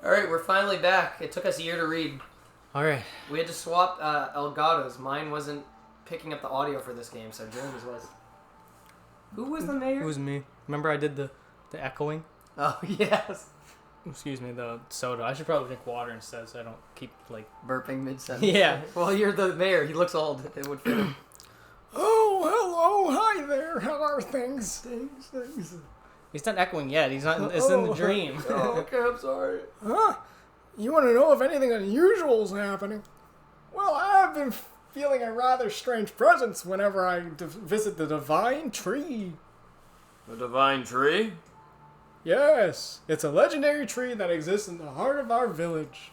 Alright, we're finally back. It took us a year to read. Alright. We had to swap Elgato's. Mine wasn't picking up the audio for this game, so Jeremy's was. Who was the mayor? It was me. Remember I did the echoing? Oh, yes. Excuse me, the soda. I should probably drink water instead so I don't keep, Burping mid-sentence. Yeah. Well, you're the mayor. He looks old. It would fit him. Oh, hello. Hi there. How are things? Thanks. He's not echoing yet. He's not. It's in the dream. Oh, okay, I'm sorry. Huh? You want to know if anything unusual is happening? Well, I've been feeling a rather strange presence whenever I visit the Divine Tree. The Divine Tree? Yes, it's a legendary tree that exists in the heart of our village.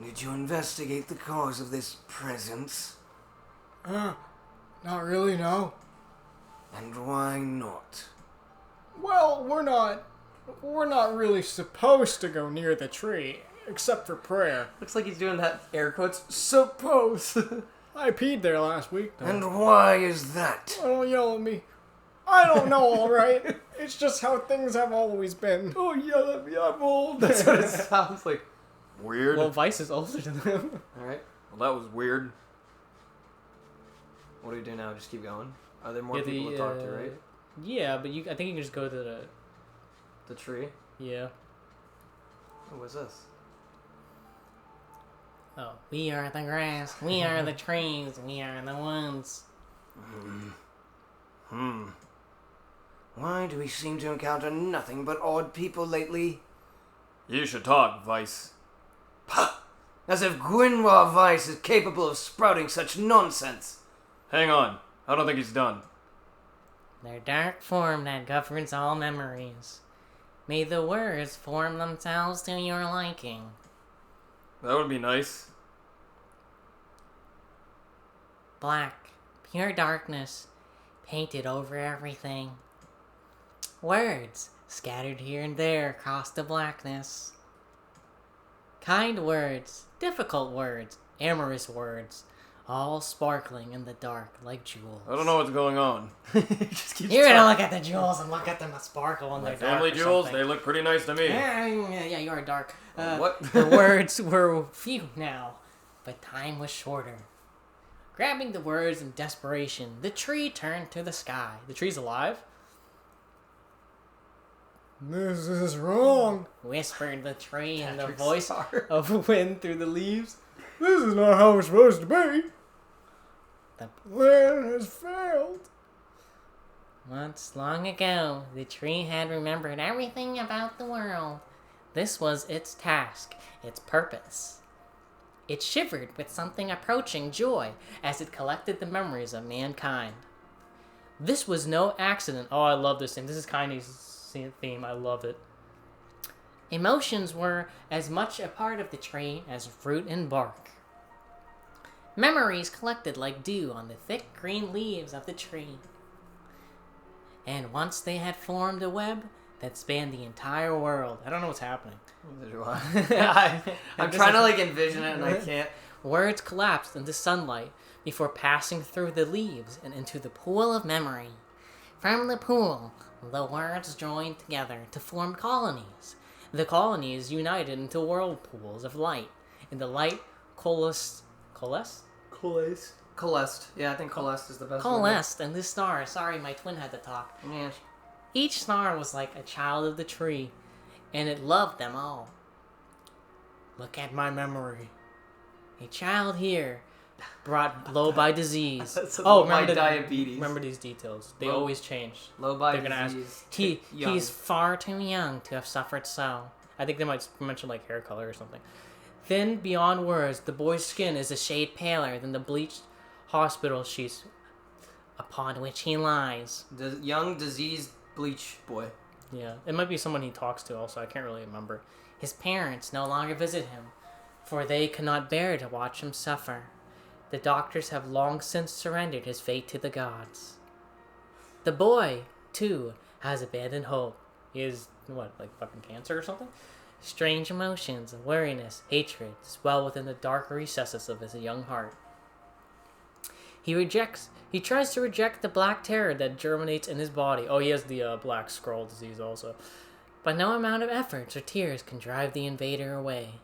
Did you investigate the cause of this presence? Not really, no. And why not? Well, we're not really supposed to go near the tree, except for prayer. Looks like he's doing that air quotes. Suppose. I peed there last week, though. And why is that? Don't yell at me. I don't know, alright. It's just how things have always been. Oh, yell at me, I'm old. That's what it sounds like. Weird. Well, Vice is older than him. Alright. Well, that was weird. What do we do now? Just keep going? Are there more people to talk to, right? Yeah, but I think you can just go to The tree? yeah. Oh, what's this? Oh, we are the grass. We are the trees. We are the woods. Why do we seem to encounter nothing but odd people lately? You should talk, Vice. Pah! As if Gwynwar Vice is capable of sprouting such nonsense. Hang on. I don't think he's done. Their dark form that governs all memories. May the words form themselves to your liking. That would be nice. Black, pure darkness, painted over everything. Words, scattered here and there across the blackness. Kind words, difficult words, amorous words, all sparkling in the dark like jewels. I don't know what's going on. Just keeps You're gonna talking. look at the jewels and look at them sparkle in My their dark family or jewels, something. they look pretty nice to me. Yeah, you are dark. What? The words were few now, but time was shorter. Grabbing the words in desperation, the tree turned to the sky. The tree's alive? This is wrong. Whispered the tree in the Patrick voice Star. of wind through the leaves. This is not how it's supposed to be. The- Plan has failed. Once long ago, the tree had remembered everything about the world. This was its task, its purpose. It shivered with something approaching joy as it collected the memories of mankind. This was no accident. Oh, I love this thing. This is Kanye's theme. I love it. Emotions were as much a part of the tree as fruit and bark. Memories collected like dew on the thick green leaves of the tree. And once they had formed a web that spanned the entire world. I don't know what's happening. I'm trying to envision it and I can't. Words collapsed into sunlight before passing through the leaves and into the pool of memory. From the pool, the words joined together to form colonies. The colonies united into whirlpools of light, and the light coalesced. Coalesced. Yeah, I think coalesced is the best Coalesced, and this star. Sorry, my twin had to talk. word. Yeah. Each star was like a child of the tree, and it loved them all. Look at my memory. A child here, brought low by disease. Low by diabetes. Remember these details. They Low- always change. Low by They're gonna ask. disease. Young. He's far too young to have suffered so. I think they might mention hair color or something. Thin beyond words, the boy's skin is a shade paler than the bleached hospital sheets upon which he lies. Young, diseased, bleach boy. Yeah, it might be someone he talks to also. I can't really remember. His parents no longer visit him, for they cannot bear to watch him suffer. The doctors have long since surrendered his fate to the gods. The boy, too, has abandoned hope. He is, fucking cancer or something? Strange emotions, weariness, hatred swell within the dark recesses of his young heart. He tries to reject the black terror that germinates in his body. Oh, he has the black scroll disease also. but no amount of efforts or tears can drive the invader away.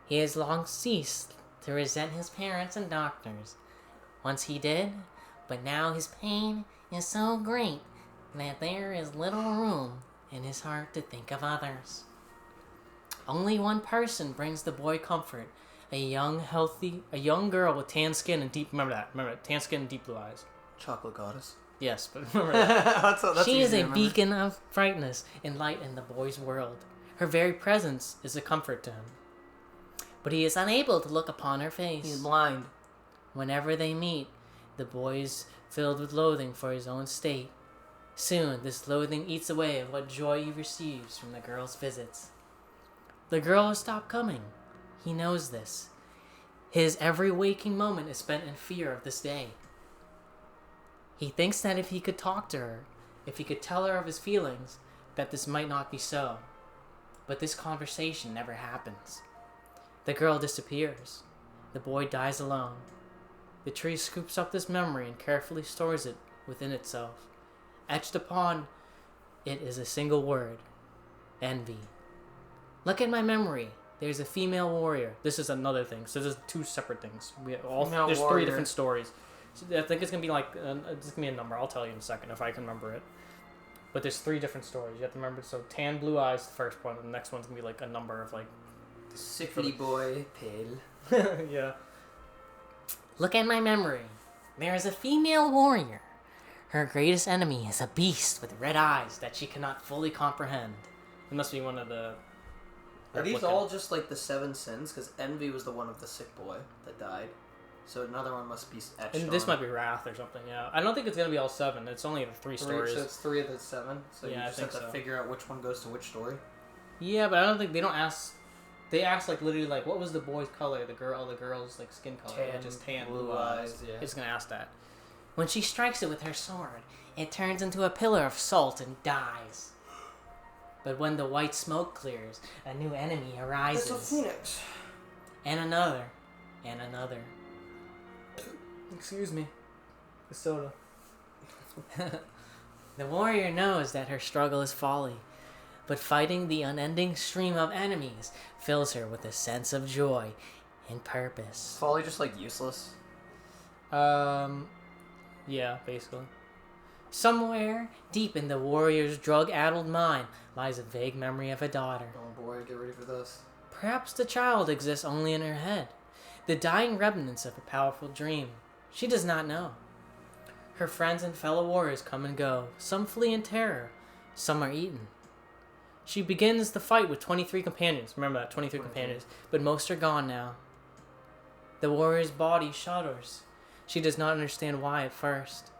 He has long ceased to resent his parents and doctors. Once he did, but now his pain is so great that there is little room in his heart to think of others. Only one person brings the boy comfort, a young girl with tan skin and deep, remember that, tan skin and deep blue eyes. Chocolate goddess. Yes, but remember that. that's She easy is to a remember. beacon of brightness and light in the boy's world. Her very presence is a comfort to him. But he is unable to look upon her face. He's blind. Whenever they meet, the boy is filled with loathing for his own state. Soon, this loathing eats away at what joy he receives from the girl's visits. The girl has stopped coming. He knows this. His every waking moment is spent in fear of this day. He thinks that if he could talk to her, if he could tell her of his feelings, that this might not be so. But this conversation never happens. The girl disappears. The boy dies alone. The tree scoops up this memory and carefully stores it within itself. Etched upon it is a single word: envy. Look at my memory. There's a female warrior. This is another thing. So there's two separate things. There's warrior. 3 different stories. So I think it's gonna be like it's gonna be a number. I'll tell you in a second if I can remember it. But there's 3 different stories. You have to remember. So tan blue eyes, the first one, and the next one's gonna be like a number of like. Sickly boy, pale. Yeah. Look at my memory. There is a female warrior. Her greatest enemy is a beast with red eyes that she cannot fully comprehend. It must be one of the. Are these all just like the 7 sins? Because envy was the one of the sick boy that died. So another one must be etched And this on. might be wrath or something. Yeah, I don't think it's gonna be all 7. It's only the 3 stories. So it's 3 of the 7. So Yeah, you I just think have to so. figure out which one goes to which story. Yeah, but I don't think they don't ask. They ask like literally like what was the boy's color, the girl's like skin color, Tan, which is tan blue blue eyes. eyes, yeah. It's gonna ask that. When she strikes it with her sword, it turns into a pillar of salt and dies. But when the white smoke clears, a new enemy arises. It's a phoenix. And another. And another. Excuse me. The soda. The warrior knows that her struggle is folly, but fighting the unending stream of enemies fills her with a sense of joy and purpose. Folly just like useless. Yeah, basically. Somewhere deep in the warrior's drug-addled mind lies a vague memory of a daughter. Oh boy, get ready for this. Perhaps the child exists only in her head, the dying remnants of a powerful dream. She does not know. Her friends and fellow warriors come and go. Some flee in terror. Some are eaten. She begins the fight with 23 companions. Remember that, 23 companions. But most are gone now. The warrior's body shudders. She does not understand why at first.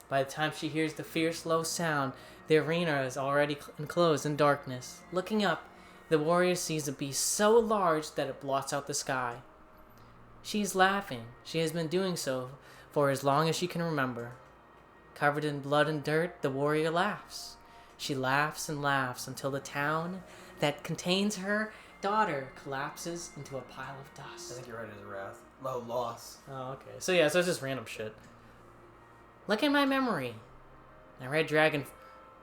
By the time she hears the fierce low sound, the arena is already enclosed in darkness. Looking up, the warrior sees a beast so large that it blots out the sky. She is laughing. She has been doing so for as long as she can remember. Covered in blood and dirt, the warrior laughs. She laughs and laughs until the town that contains her daughter collapses into a pile of I dust. think you're right as wrath. Low loss. Oh, okay. So yeah, so it's just random shit. Look at my memory. A red dragon.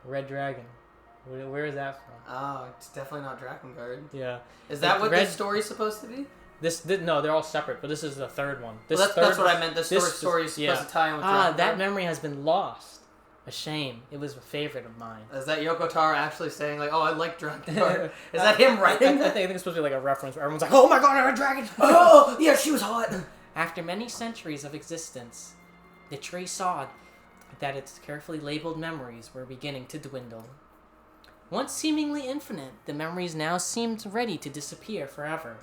Where is that from? Oh, it's definitely not Drakengard. Yeah. Is that Like what red- this story's supposed to be? This no, they're all separate, but this is the third one. This Well, that's what I meant. This this story is supposed to tie in with Drakengard. that memory has been lost. A shame. It was a favorite of mine. Is that Yoko Taro actually saying like, "Oh, I like Drakengard"? Is that him writing? I think it's supposed to be like a reference where everyone's like, "Oh my god, I'm a dragon!" Oh, yeah, she was hot. After many centuries of existence, the tree saw that its carefully labeled memories were beginning to dwindle. Once seemingly infinite, the memories now seemed ready to disappear forever.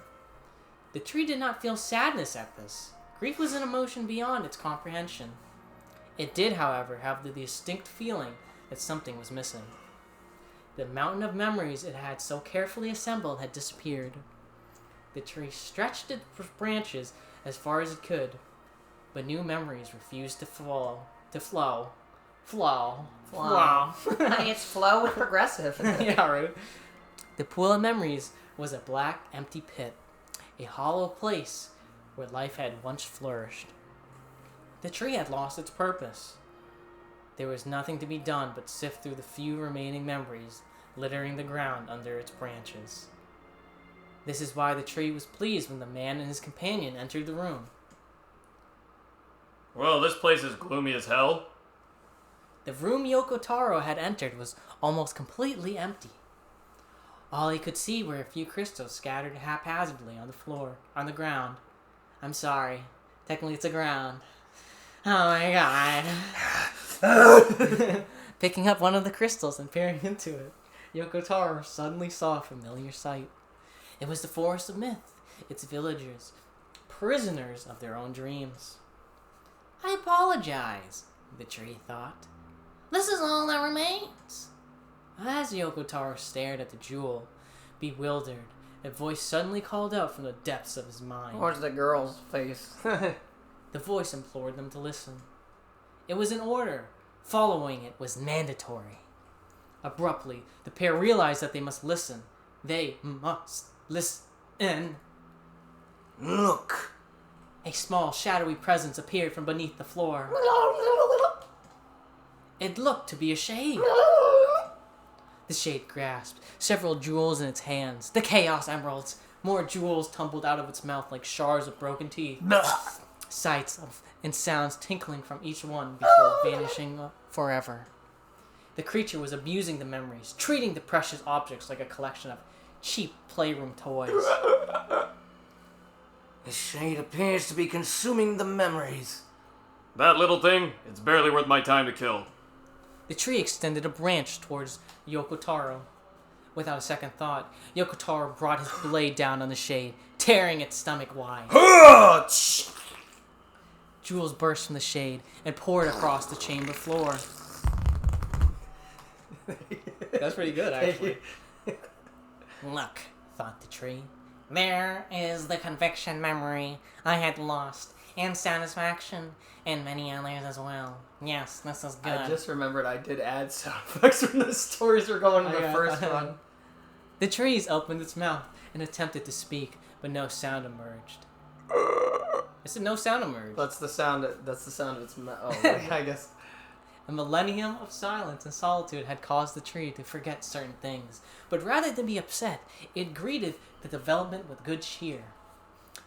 The tree did not feel sadness at this. Grief was an emotion beyond its comprehension. It did, however, have the distinct feeling that something was missing. The mountain of memories it had so carefully assembled had disappeared. The tree stretched its branches as far as it could, but new memories refused to flow. It's flow with progressive. Yeah, right. The pool of memories was a black, empty pit, a hollow place where life had once flourished. The tree had lost its purpose. There was nothing to be done but sift through the few remaining memories littering the ground under its branches. This is why the tree was pleased when the man and his companion entered the room. Well, this place is gloomy as hell. The room Yoko Taro had entered was almost completely empty. All he could see were a few crystals scattered haphazardly on the ground. I'm sorry. Technically it's the ground. Oh my god. Picking up one of the crystals and peering into it, Yoko Taro suddenly saw a familiar sight. It was the forest of myth, its villagers, prisoners of their own dreams. I apologize, the tree thought. This is all that remains. As Yoko Taro stared at the jewel, bewildered, a voice suddenly called out from the depths of his mind. Where's the girl's face? The voice implored them to listen. It was an order. Following it was mandatory. Abruptly, the pair realized that they must listen. They must listen. Look. A small, shadowy presence appeared from beneath the floor. It looked to be a shade. The shade grasped several jewels in its hands. The Chaos Emeralds. More jewels tumbled out of its mouth like shards of broken teeth. Sights and sounds tinkling from each one before vanishing forever. The creature was abusing the memories, treating the precious objects like a collection of cheap playroom toys. The shade appears to be consuming the memories. That little thing, it's barely worth my time to kill. The tree extended a branch towards Yoko Taro. Without a second thought, Yoko Taro brought his blade down on the shade, tearing its stomach wide. Jewels burst from the shade and poured across the chamber floor. That's pretty good, actually. Look, thought the tree. There is the conviction memory I had lost, and satisfaction, and many others as well. Yes, this is good. I just remembered I did add sound effects when the stories were going in the first one. The trees opened its mouth and attempted to speak, but no sound emerged. I said no sound emerged. That's the sound of its mouth. Oh, wait, I guess. A millennium of silence and solitude had caused the tree to forget certain things, but rather than be upset, it greeted the development with good cheer.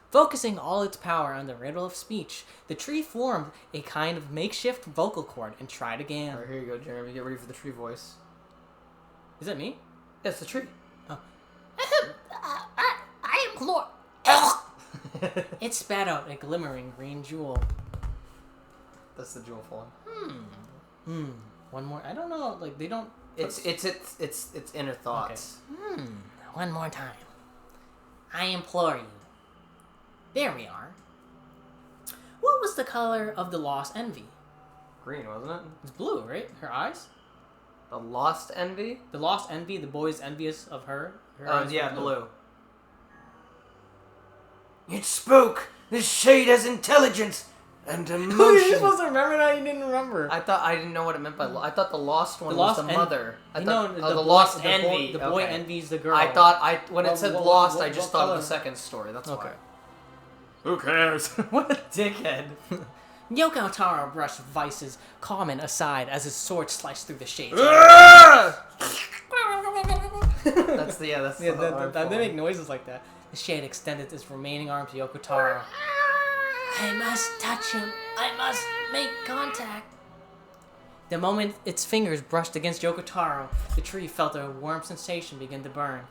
Focusing all its power on the riddle of speech, the tree formed a kind of makeshift vocal cord and tried again. Alright, here you go, Jeremy. Get ready for the tree voice. Is that me? Yes, the tree. Oh. I implore. It spat out a glimmering green jewel. That's the jewel form. One more. I don't know. Like they don't. It's inner thoughts. Okay. One more time. I implore you. There we are. What was the color of the lost envy? Green, wasn't it? It's blue, right? Her eyes? The lost envy? The lost envy, the boy is envious of her. Her Oh, eyes yeah, were blue. It spoke. This shade has intelligence and You're emotion. supposed to remember that? You didn't remember. I didn't know what it meant by I thought the lost one The was lost the mother. I You thought, know, the lost boy, envy. The boy okay. envies the girl. I thought when it said lost, I just thought of the second story. That's Okay. why. Who cares? What a dickhead. Yoko Taro brushed Vice's comment aside as his sword sliced through the shades. That's the arm They form. make noises like that. The shade extended its remaining arm to Yoko Taro. I must touch him. I must make contact. The moment its fingers brushed against Yoko Taro, the tree felt a warm sensation begin to burn.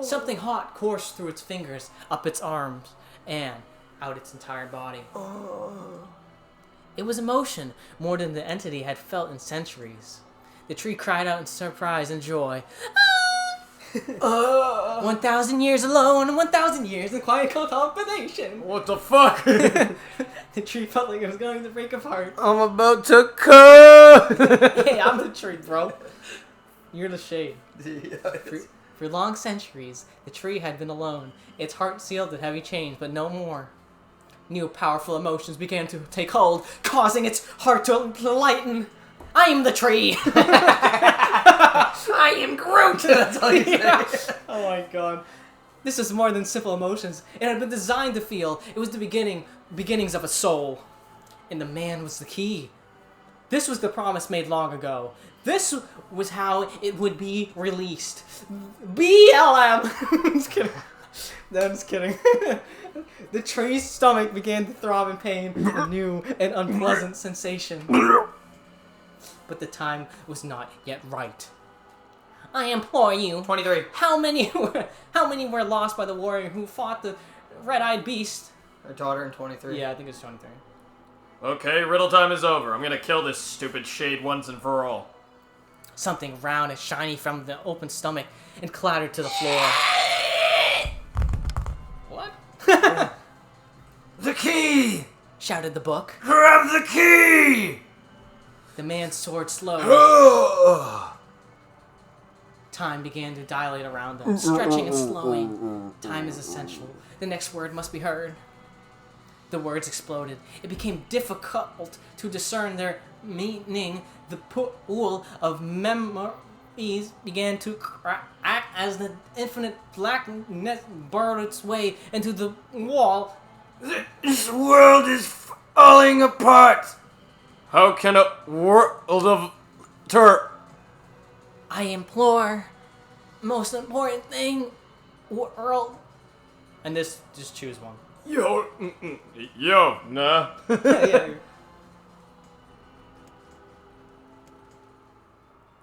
Something hot coursed through its fingers, up its arms, and out its entire body. It was emotion more than the entity had felt in centuries. The tree cried out in surprise and joy. 1,000 years alone and 1,000 years in quiet contemplation. What the fuck? The tree felt like it was going to break apart. I'm about to come. Hey, I'm the tree, bro. You're the shade. For long centuries, the tree had been alone. Its heart sealed with heavy chains, but no more. New powerful emotions began to take hold, causing its heart to lighten. I am the tree! I am Groot. That's all you say. Oh my god. This is more than simple emotions. It had been designed to feel. It was the beginnings of a soul. And the man was the key. This was the promise made long ago. This was how it would be released. BLM! Just kidding. No, I'm just kidding. The tree's stomach began to throb in pain, a new and unpleasant sensation. But the time was not yet right. I implore you. 23. How many were lost by the warrior who fought the red-eyed beast? Her daughter in 23. Yeah, I think it's 23. Okay, riddle time is over. I'm gonna kill this stupid shade once and for all. Something round and shiny from the open stomach and clattered to the floor. What? The key! Shouted the book. Grab the key! The man soared slowly. Oh. Time began to dilate around them, stretching and slowing. Time is essential. The next word must be heard. The words exploded. It became difficult to discern their meaning. The pool of memories began to crack as the infinite blackness burrowed its way into the wall. This world is falling apart! How can a world of I implore, most important thing, world. And this, just choose one. Yo, nah. Yeah.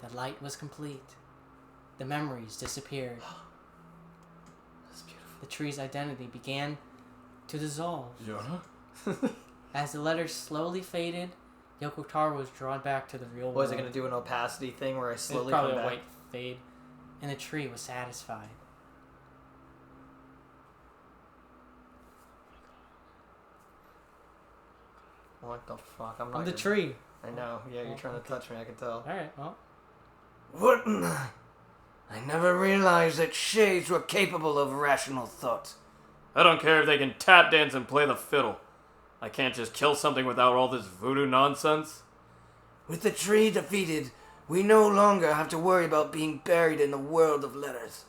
The light was complete. The memories disappeared. That's beautiful. The tree's identity began to dissolve. Yeah. As the letters slowly faded, Yoko Taro was drawn back to the real world. Was it going to do an opacity thing where I It's slowly probably come a back? white fade. And the tree was satisfied. What the fuck? I'm not I'm the your- tree. I know. Yeah, you're trying to touch me. I can tell. Alright, well. What? I never realized that shades were capable of rational thought. I don't care if they can tap dance and play the fiddle. I can't just kill something without all this voodoo nonsense. With the tree defeated, we no longer have to worry about being buried in the world of letters.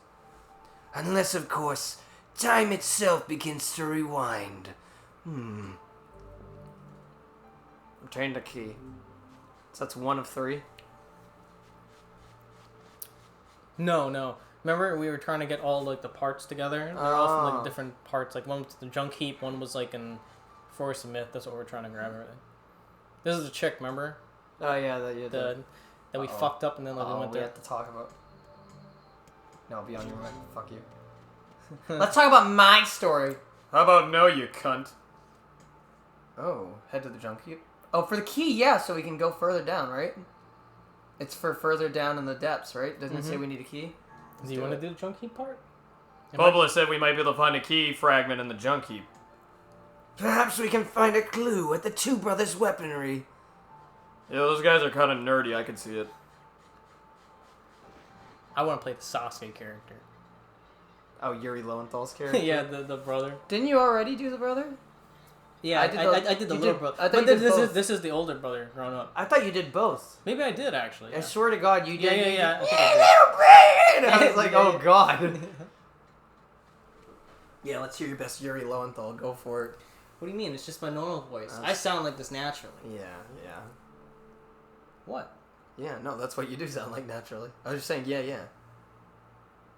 Unless, of course, time itself begins to rewind. Obtained a key. So that's 1 of 3. No. Remember we were trying to get all like the parts together? They're all from like different parts. Like one was the junk heap, one was like in Forest of Myth. That's what we're trying to grab everything. This is the chick, remember? Oh yeah, that you did. That we fucked up and then like we went we there. have to talk about. No, be on your way. Fuck you. Let's talk about my story. How about no, you cunt? Oh, head to the junk heap. Oh, for the key, yeah, so we can go further down, right? It's for further down in the depths, right? Doesn't it say we need a key? Do you want to do the junk heap part? Bubba said we might be able to find a key fragment in the junk heap. Perhaps we can find a clue at the two brothers' weaponry. Yeah, those guys are kind of nerdy. I can see it. I want to play the Sasuke character. Oh, Yuri Lowenthal's character? Yeah, the brother. Didn't you already do the brother? Yeah, I did the you little did- brother. I thought But you did this is both. this is the older brother grown up. I thought you did both. Maybe I did actually. I Yeah. swear to God, you did. Yeah. I think I did. I was like, Yeah, oh yeah. God. Yeah, let's hear your best Yuri Lowenthal. Go for it. What do you mean? It's just my normal voice. I That's- sound like this naturally. Yeah. What? Yeah, no, that's what you do sound like naturally. I was just saying, yeah.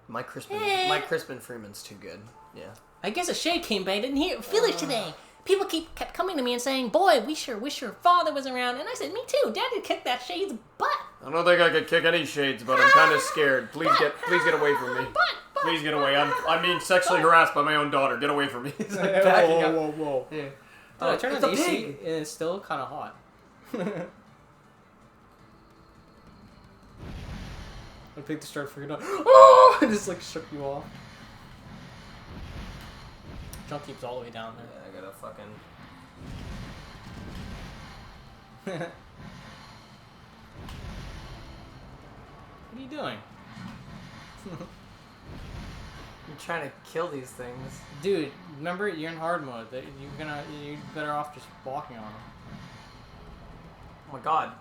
Mike Crispin Freeman's too good. Yeah. I guess a shade came by. I didn't hear village today. People kept coming to me and saying, "Boy, we sure wish your father was around." And I said, "Me too. Daddy kicked that shade's butt." I don't think I could kick any shades, but I'm kind of scared. Please get away from me. Please get away. I'm being sexually harassed by my own daughter. Get away from me. He's like backing up. whoa. Yeah. Dude, I turned on it's the a AC pig. and it's still kind of hot. I picked the start freaking out. Oh! It just like shook you off. Junk keeps all the way down there. Yeah, I gotta fucking. What are you doing? You're trying to kill these things. Dude, remember you're in hard mode. You're better off just walking on them. Oh my God.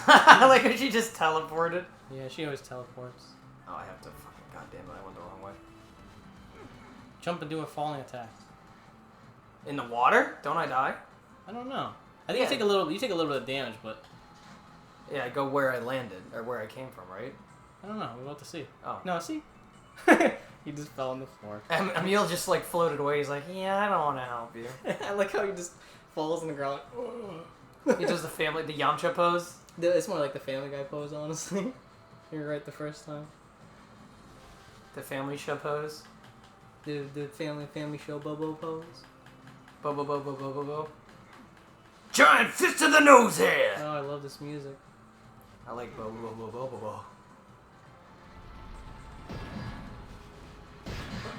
Like when she just teleported. Yeah, she always teleports. Oh, I have to fucking. God damn it! I went the wrong way. Jump and do a falling attack. In the water? Don't I die? I don't know. I think Yeah. you take a little bit of damage, but Yeah, I go where I landed, or where I came from, right? I don't know. We're about to see. Oh. No, see? He just fell on the floor. Emil just like floated away. He's like, yeah, I don't want to help you. I like how he just falls on the ground. He does the Yamcha pose. It's more like the Family Guy pose, honestly. You're right the first time. The family show pose. The family show Bobo pose. Bo. Giant fist to the nose here! Oh, I love this music. I like bo.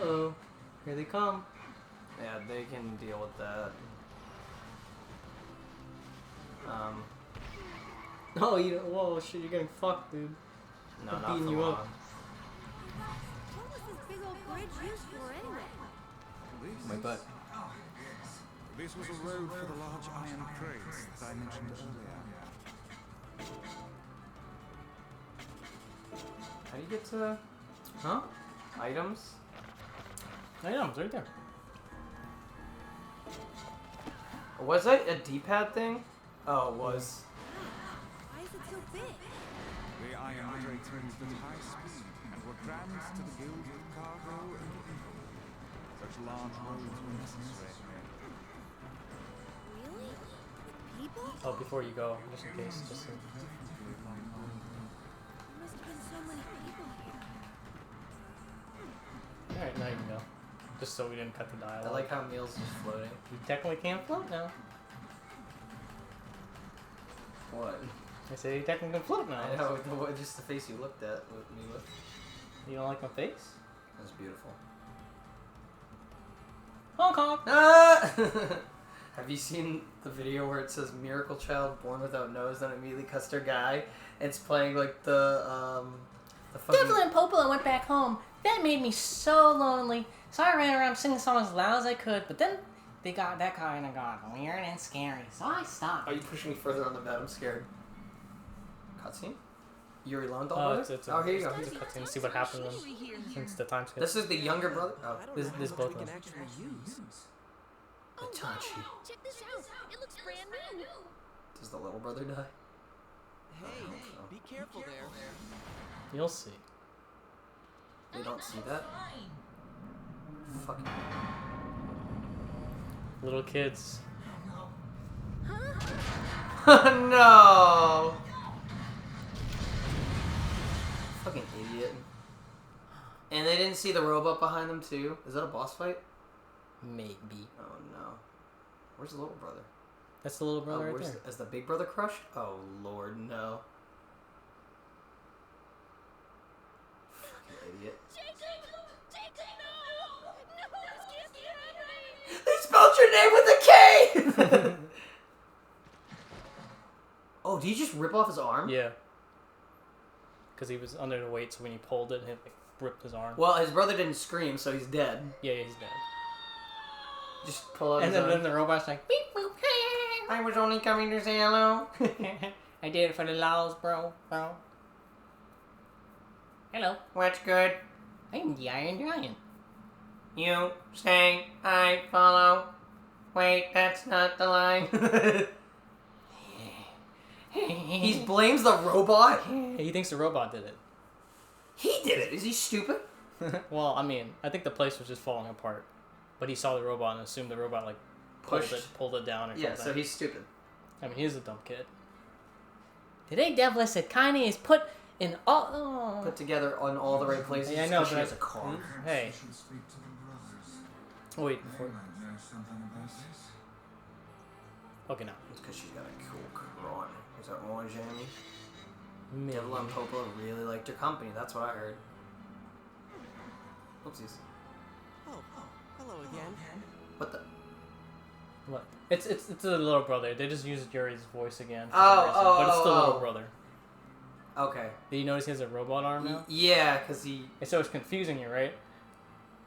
Uh-oh. Here they come. Yeah, they can deal with that. Oh, whoa, shit, you're getting fucked, dude. No, I'm not beating for you long. up. What was this big old bridge used for anyway? My butt. This was a road for the large iron crates that I mentioned earlier. How do you get to items? Items, right there. Was that a D-pad thing? Oh, it was. Why is it so big? The iron crates moved at high speed and were crammed to the gills with cargo and people. Such large roads were necessary. Really? With people? Oh, before you go, just in case. There must have been so many people here. Alright, now you can go. Just so we didn't cut the dialogue. I like how Emil's just floating. You technically can't float now. What? I said you technically can float now. I know, just the face you looked at me with. You don't like my face? That's beautiful. Hong Kong! Ah! Have you seen the video where it says "Miracle Child born without nose"? Then immediately cuts their guy. It's playing like the fucking. Devil and Popola went back home. That made me so lonely. So I ran around singing songs as loud as I could, but then they got that kind of got weird and scary, so I stopped. Are you pushing me further on the bed? I'm scared. Cutscene? Yuri Lowenthal? Oh, brother? it's Oh, here you go. Here's a cutscene to see what happened since the time skip. This is the younger brother. Oh, This both of them. Itachi. Check this out. It looks brand new. Does the little brother die? Hey, be careful there. You'll see. They don't see that. Fucking. Little kids. No. Fucking idiot. And they didn't see the robot behind them too. Is that a boss fight? Maybe. Oh no. Where's the little brother? That's the little brother right where's there. Is the big brother crushed? Oh lord, no. Fucking idiot. Jacob, no! No, this can't be happening! They spelled your name with a K! Oh, did you just rip off his arm? Yeah. Because he was under the weight, so when he pulled it, it like, ripped his arm. Well, his brother didn't scream, so he's dead. Yeah, he's dead. Just pull out And his then arm. the robot's like, beep boop. I was only coming to say hello. I did it for the laws, bro. Hello. What's good? I'm the Iron Giant. You say I follow. Wait, that's not the line. He blames the robot? He thinks the robot did it. He did it. Is he stupid? Well, I mean, I think the place was just falling apart. But he saw the robot and assumed the robot, like, pulled it down or Yeah, something. so he's stupid. I mean, he's a dumb kid. Today, Devil said Kanye is put in all... Oh. Put together on all the right places. Yeah, I know, She but has a car. Hey. Should speak to the brothers. Oh, wait. Before... They might know something about this. Okay, now. It's because she's got a cool crown. Is that wrong, Jamie? Maybe. Devil and Popo really liked your company. That's what I heard. Oopsies. Oh, hello again. What the? What? It's the little brother. They just used Yuri's voice again. For Oh, some reason, oh, but it's the oh, little oh. brother. Okay. Did you notice he has a robot arm now? Yeah, because he... And so it's confusing you, right?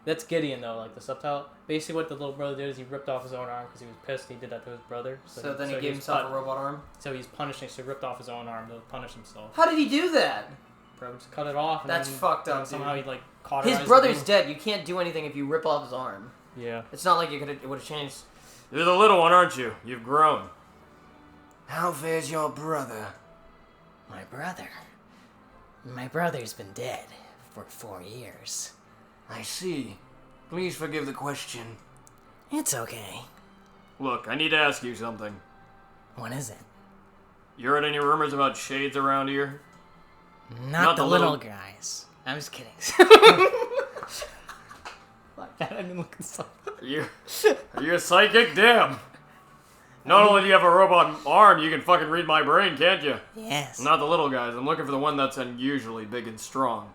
That's Gideon, though, like the subtitle. Basically, what the little brother did is he ripped off his own arm because he was pissed he did that to his brother. So then he gave was himself a robot arm? So he's punishing, so he ripped off his own arm to punish himself. How did he do that? Bro, just cut it off. And That's then, fucked up, and somehow dude. he, like, cauterized His brother's the dead. You can't do anything if you rip off his arm. Yeah. It's not like it would have changed. You're the little one, aren't you? You've grown. How fares your brother? My brother. My brother's been dead for 4 years. I see. Please forgive the question. It's okay. Look, I need to ask you something. What is it? You heard any rumors about shades around here? Not the little guys. I'm just kidding. I didn't look so. Are you a psychic? Damn. Not only do you have a robot arm, you can fucking read my brain, can't you? Yes. Not the little guys. I'm looking for the one that's unusually big and strong.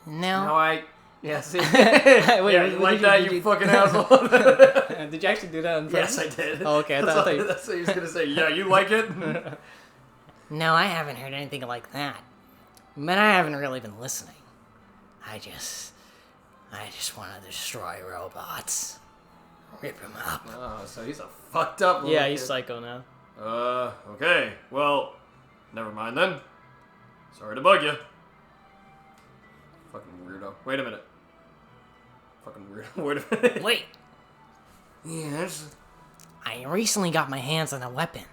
No. No, Yes. Wait, Yeah, you like that, you fucking asshole? Did you actually do that in Yes, person? I did. Oh, okay. I thought you... That's what he was gonna say. Yeah, you like it? No, I haven't heard anything like that. But I haven't really been listening. I just want to destroy robots. Rip them up. Oh, so he's a fucked up little Yeah, he's kid. psycho now. Okay. Well, never mind then. Sorry to bug you. Fucking weirdo. Wait a minute. Fucking weirdo. Wait a minute. Wait, Yes? I recently got my hands on a weapon.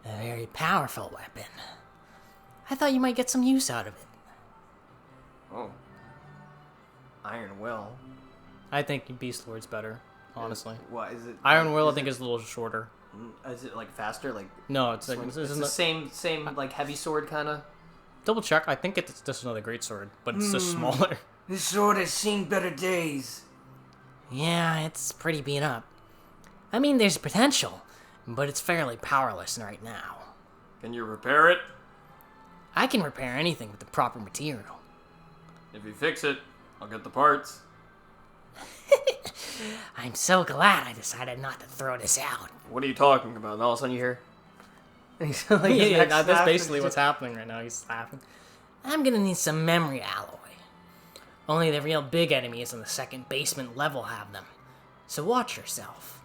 A very powerful weapon. I thought you might get some use out of it. Oh. Iron Will. I think Beast Lord's better, honestly. What is it? Iron Will, I is think, is a little shorter. Is it like faster? Like No, it's like swings? this It's is the same like heavy sword kind of. double check. I think it's just another great sword, but it's just smaller. This sword has seen better days. Yeah, it's pretty beat up. I mean, there's potential, but it's fairly powerless right now. Can you repair it? I can repair anything with the proper material. If you fix it, I'll get the parts. I'm so glad I decided not to throw this out. What are you talking about? And all of a sudden you hear. He's like, his Yeah, neck that's snaps basically and what's happening right now. He's laughing. I'm gonna need some memory alloy. Only the real big enemies in the second basement level have them. So watch yourself.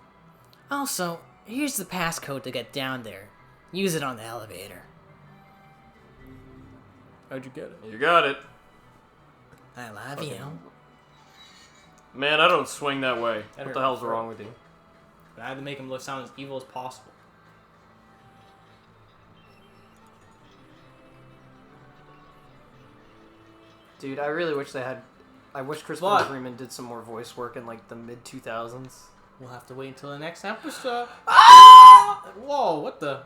Also, here's the passcode to get down there. Use it on the elevator. How'd you get it? You got it. I love you. Man, I don't swing that way. That What hurt the hell's my throat. wrong with you? But I had to make him look sound as evil as possible. Dude, I really wish they had. I wish Christopher Freeman did some more voice work in like the mid 2000s. We'll have to wait until the next episode. Ah! Whoa, what the?